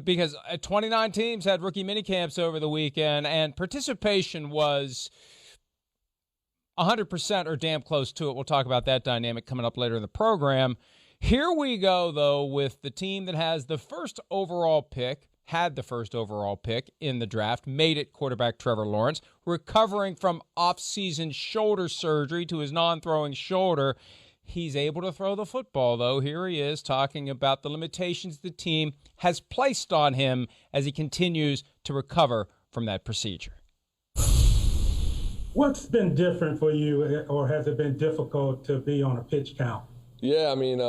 because 29 teams had rookie minicamps over the weekend, and participation was 100% or damn close to it. We'll talk about that dynamic coming up later in the program. Here we go, though, with the team that has the first overall pick, had the first overall pick in the draft, made it quarterback Trevor Lawrence, recovering from offseason shoulder surgery to his non-throwing shoulder. He's able to throw the football, though. Here he is talking about the limitations the team has placed on him as he continues to recover from that procedure. What's been different for you, or has it been difficult to be on a pitch count? Yeah, I mean,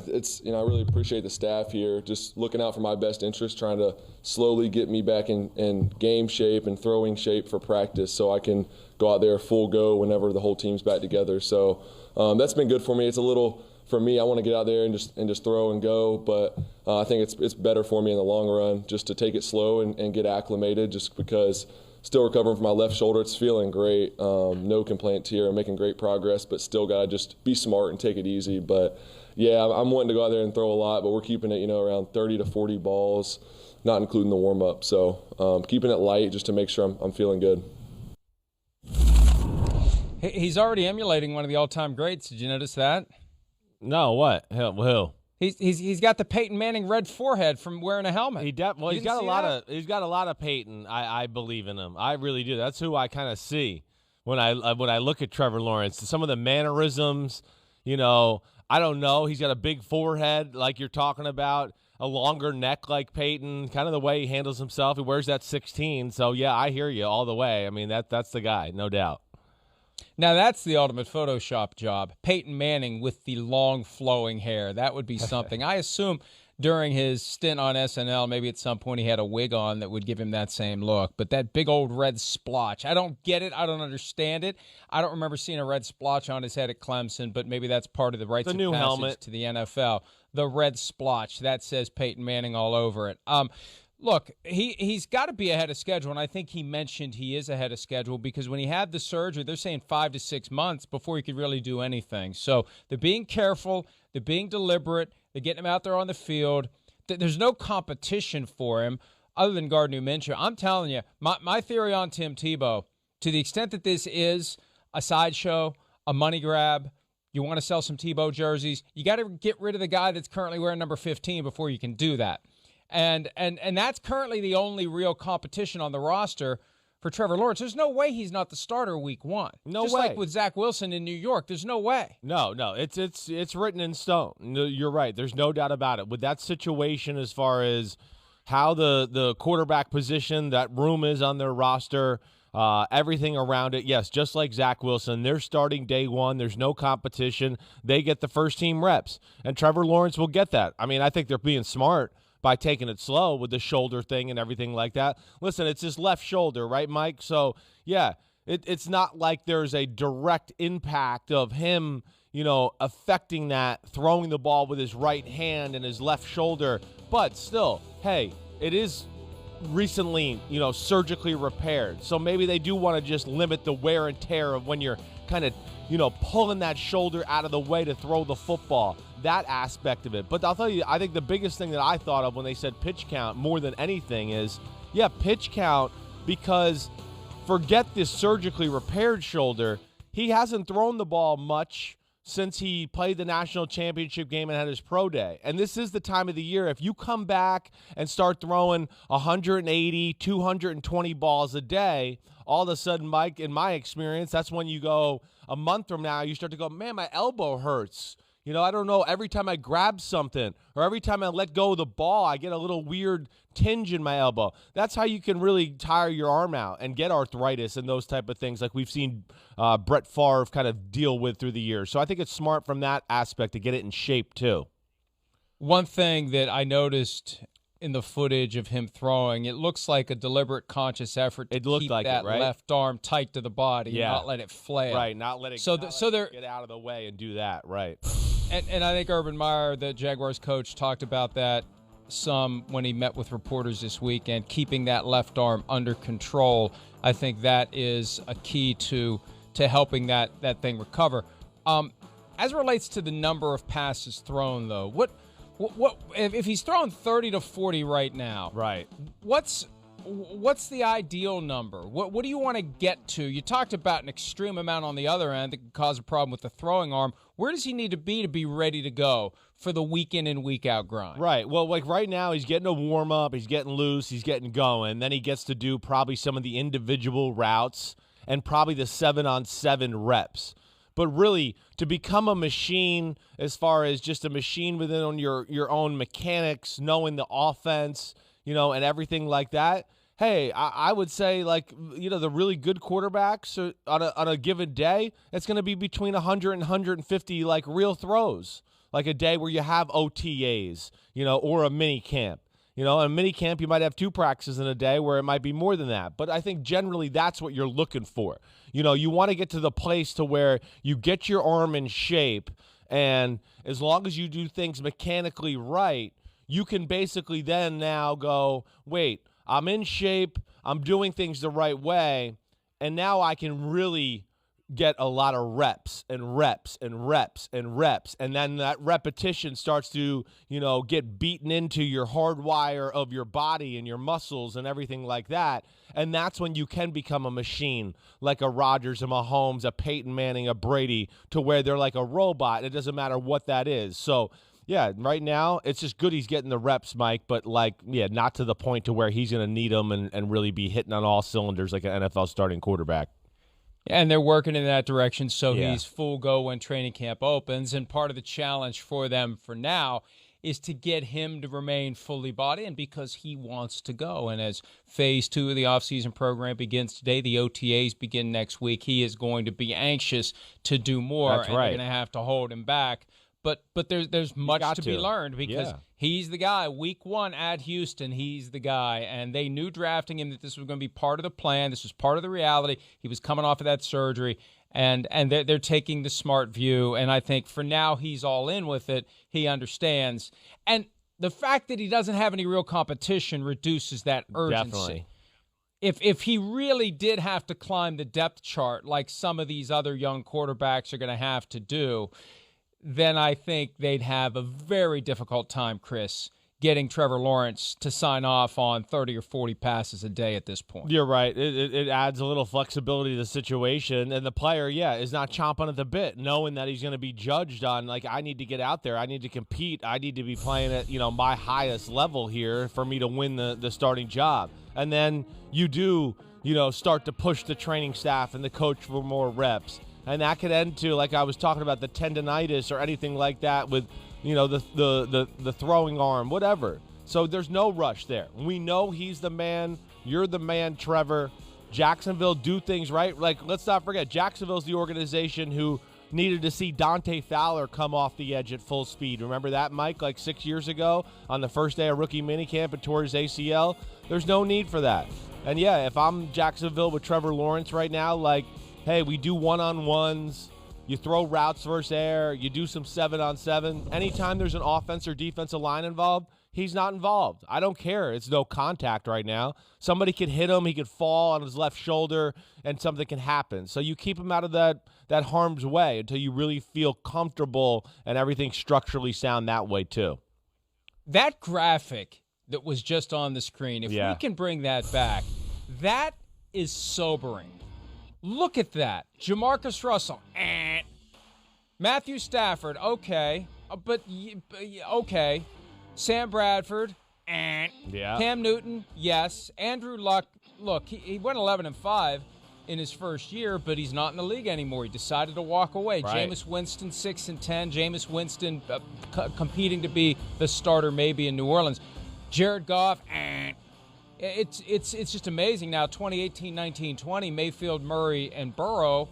it's, I really appreciate the staff here, just looking out for my best interest, trying to slowly get me back in game shape and throwing shape for practice so I can go out there full go whenever the whole team's back together. So that's been good for me. It's a little, for me, I want to get out there and just throw and go, but I think it's better for me in the long run just to take it slow and get acclimated, just because still recovering from my left shoulder. It's feeling great. No complaints here. I'm making great progress, but still got to just be smart and take it easy. But, yeah, I'm wanting to go out there and throw a lot, but we're keeping it, around 30 to 40 balls, not including the warm-up. So keeping it light just to make sure I'm feeling good. He's already emulating one of the all-time greats. Did you notice that? No, what? Who? He's got the Peyton Manning red forehead from wearing a helmet. He's got a lot of Peyton. I believe in him. I really do. That's who I kind of see when I look at Trevor Lawrence. Some of the mannerisms, I don't know. He's got a big forehead like you're talking about, a longer neck like Peyton, kind of the way he handles himself. He wears that 16. So yeah, I hear you all the way. I mean, that's the guy, no doubt. Now, that's the ultimate Photoshop job. Peyton Manning with the long flowing hair. That would be something. I assume during his stint on SNL, maybe at some point he had a wig on that would give him that same look. But that big old red splotch, I don't get it. I don't understand it. I don't remember seeing a red splotch on his head at Clemson, but maybe that's part of the rites of passage helmet to the NFL. The red splotch, that says Peyton Manning all over it. Look, he's got to be ahead of schedule, and I think he mentioned he is ahead of schedule because when he had the surgery, they're saying 5 to 6 months before he could really do anything. So they're being careful, they're being deliberate, they're getting him out there on the field. There's no competition for him other than Gardner Minshew. I'm telling you, my theory on Tim Tebow, to the extent that this is a sideshow, a money grab, you want to sell some Tebow jerseys, you got to get rid of the guy that's currently wearing number 15 before you can do that. And that's currently the only real competition on the roster for Trevor Lawrence. There's no way he's not the starter week one. No Just way. like with Zach Wilson in New York, there's no way. No, it's written in stone. No, you're right. There's no doubt about it. With that situation, as far as how the quarterback position, that room is on their roster, everything around it, yes, just like Zach Wilson, they're starting day one. There's no competition. They get the first team reps, and Trevor Lawrence will get that. I mean, I think they're being smart by taking it slow with the shoulder thing and everything like that. Listen, it's his left shoulder, right, Mike? So, yeah, it's not like there's a direct impact of him, affecting that, throwing the ball with his right hand and his left shoulder. But still, hey, it is recently, surgically repaired. So maybe they do want to just limit the wear and tear of when you're kind of, pulling that shoulder out of the way to throw the football. That aspect of it. But I'll tell you, I think the biggest thing that I thought of when they said pitch count more than anything is, pitch count, because forget this surgically repaired shoulder. He hasn't thrown the ball much since he played the national championship game and had his pro day. And this is the time of the year. If you come back and start throwing 180, 220 balls a day, all of a sudden, Mike, in my experience, that's when you go a month from now, you start to go, man, my elbow hurts. I don't know, every time I grab something or every time I let go of the ball, I get a little weird tinge in my elbow. That's how you can really tire your arm out and get arthritis and those type of things like we've seen Brett Favre kind of deal with through the years. So I think it's smart from that aspect to get it in shape too. One thing that I noticed in the footage of him throwing, it looks like a deliberate, conscious effort to keep that left arm tight to the body, not let it flail. Right, not let it get out of the way and do that, right. And I think Urban Meyer, the Jaguars coach, talked about that some when he met with reporters this weekend, keeping that left arm under control. I think that is a key to helping that thing recover. As it relates to the number of passes thrown, though, What if he's throwing 30 to 40 right now? Right. What's the ideal number? What do you want to get to? You talked about an extreme amount on the other end that could cause a problem with the throwing arm. Where does he need to be ready to go for the week in and week out grind? Right. Well, like right now, he's getting a warm up, he's getting loose, he's getting going. Then he gets to do probably some of the individual routes and probably the 7-on-7 reps. But really, to become a machine, as far as just a machine within your own mechanics, knowing the offense, and everything like that. Hey, I would say, like, the really good quarterbacks on a given day, it's going to be between 100 and 150, like, real throws. Like a day where you have OTAs, or a mini camp. In a mini camp, you might have 2 practices in a day where it might be more than that. But I think generally that's what you're looking for. You want to get to the place to where you get your arm in shape, and as long as you do things mechanically right, you can basically then now go, wait, I'm in shape, I'm doing things the right way, and now I can really get a lot of reps and reps and reps and reps. And then that repetition starts to, get beaten into your hardwire of your body and your muscles and everything like that. And that's when you can become a machine, like a Rodgers, a Mahomes, a Peyton Manning, a Brady, to where they're like a robot. It doesn't matter what that is. So, yeah, right now it's just good he's getting the reps, Mike, but not to the point to where he's going to need them and really be hitting on all cylinders like an NFL starting quarterback. And they're working in that direction, so he's full go when training camp opens. And part of the challenge for them for now is to get him to remain fully bought in because he wants to go. And as phase 2 of the offseason program begins today, the OTAs begin next week, he is going to be anxious to do more. That's and right. They're going to have to hold him back. But there's much to be learned because he's the guy. Week 1 at Houston, he's the guy. And they knew drafting him that this was going to be part of the plan. This was part of the reality. He was coming off of that surgery. And they're taking the smart view. And I think for now he's all in with it. He understands. And the fact that he doesn't have any real competition reduces that urgency. Definitely. If he really did have to climb the depth chart like some of these other young quarterbacks are going to have to do, then I think they'd have a very difficult time, Chris, getting Trevor Lawrence to sign off on 30 or 40 passes a day at this point. You're right. It adds a little flexibility to the situation. And the player, is not chomping at the bit, knowing that he's going to be judged on, like, I need to get out there. I need to compete. I need to be playing at, my highest level here for me to win the starting job. And then you do, start to push the training staff and the coach for more reps. And that could end to, like I was talking about, the tendonitis or anything like that with, the throwing arm, whatever. So there's no rush there. We know he's the man. You're the man, Trevor. Jacksonville do things right. Like, let's not forget, Jacksonville's the organization who needed to see Dante Fowler come off the edge at full speed. Remember that, Mike, like 6 years ago on the first day of rookie minicamp and tore his ACL? There's no need for that. And, if I'm Jacksonville with Trevor Lawrence right now, like, hey, we do one-on-ones, you throw routes versus air, you do some 7-on-7. Anytime there's an offense or defensive line involved, he's not involved. I don't care. It's no contact right now. Somebody could hit him, he could fall on his left shoulder, and something can happen. So you keep him out of that harm's way until you really feel comfortable and everything structurally sound that way too. That graphic that was just on the screen, if we can bring that back, that is sobering. Look at that. Jamarcus Russell, Matthew Stafford, okay. Okay. Sam Bradford, Cam Newton, yes. Andrew Luck, look, he went 11-5 in his first year, but he's not in the league anymore. He decided to walk away. Right. Jameis Winston, 6-10. Jameis Winston competing to be the starter maybe in New Orleans. Jared Goff, It's just amazing now. 2018, 19, 20, Mayfield, Murray, and Burrow,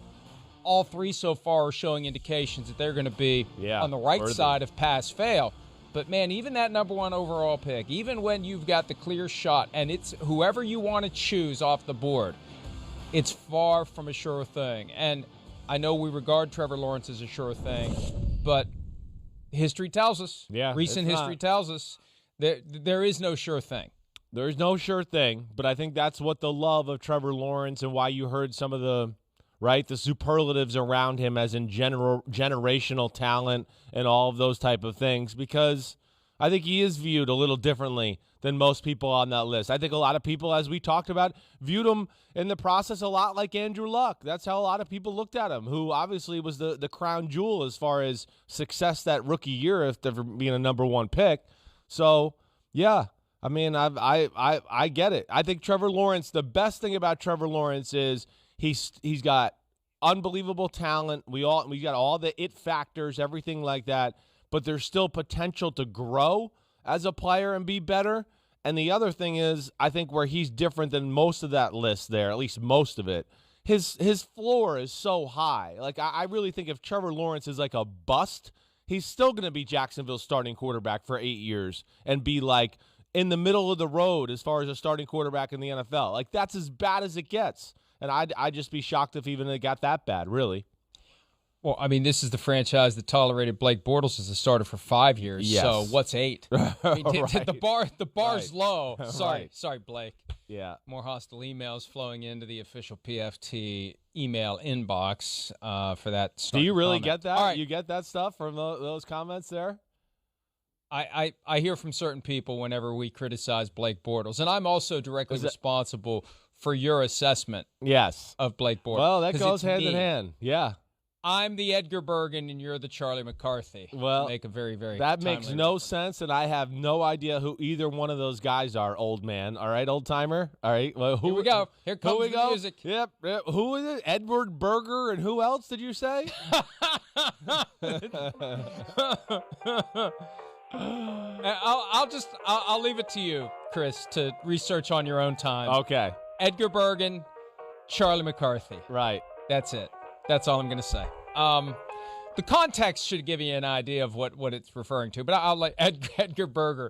all three so far are showing indications that they're going to be on the right side of pass-fail. But, man, even that number 1 overall pick, even when you've got the clear shot and it's whoever you want to choose off the board, it's far from a sure thing. And I know we regard Trevor Lawrence as a sure thing, but history tells us, recent history tells us, there is no sure thing. There's no sure thing, but I think that's what the love of Trevor Lawrence and why you heard some of the superlatives around him as in generational talent and all of those type of things, because I think he is viewed a little differently than most people on that list. I think a lot of people, as we talked about, viewed him in the process a lot like Andrew Luck. That's how a lot of people looked at him, who obviously was the crown jewel as far as success that rookie year, if ever being a number 1 pick. So, yeah, I mean, I get it. I think Trevor Lawrence, the best thing about Trevor Lawrence is he's got unbelievable talent. We got all the it factors, everything like that. But there's still potential to grow as a player and be better. And the other thing is, I think where he's different than most of that list there, at least most of it, his floor is so high. Like, I really think if Trevor Lawrence is like a bust, he's still going to be Jacksonville's starting quarterback for 8 years and be like in the middle of the road as far as a starting quarterback in the NFL. Like, that's as bad as it gets. And I'd just be shocked if even it got that bad, really. Well, I mean, this is the franchise that tolerated Blake Bortles as a starter for 5 years. Yes. So what's 8? I mean, Right. the bar's low. Right. Sorry, Blake. Yeah. More hostile emails flowing into the official PFT email inbox for that. Do you really comment. get that? All right. You get that stuff from those comments there? I hear from certain people whenever we criticize Blake Bortles, and I'm also directly responsible for your assessment. Yes. Of Blake Bortles. Well, that goes hand in hand. Yeah. I'm the Edgar Bergen and you're the Charlie McCarthy. Well, make a very, very that makes no sense, and I have no idea who either one of those guys are, old man. All right, old timer. All right. Well, here we go. Here comes the music. Yep. Who is it? Edward Berger, and who else did you say? I'll leave it to you, Chris, to research on your own time. Okay. Edgar Bergen, Charlie McCarthy. Right. That's it. That's all I'm going to say. The context should give you an idea of what it's referring to, but I'll let Edgar Berger.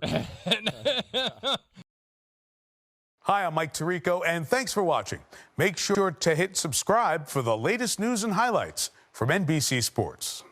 Hi, I'm Mike Tirico, and thanks for watching. Make sure to hit subscribe for the latest news and highlights from NBC Sports.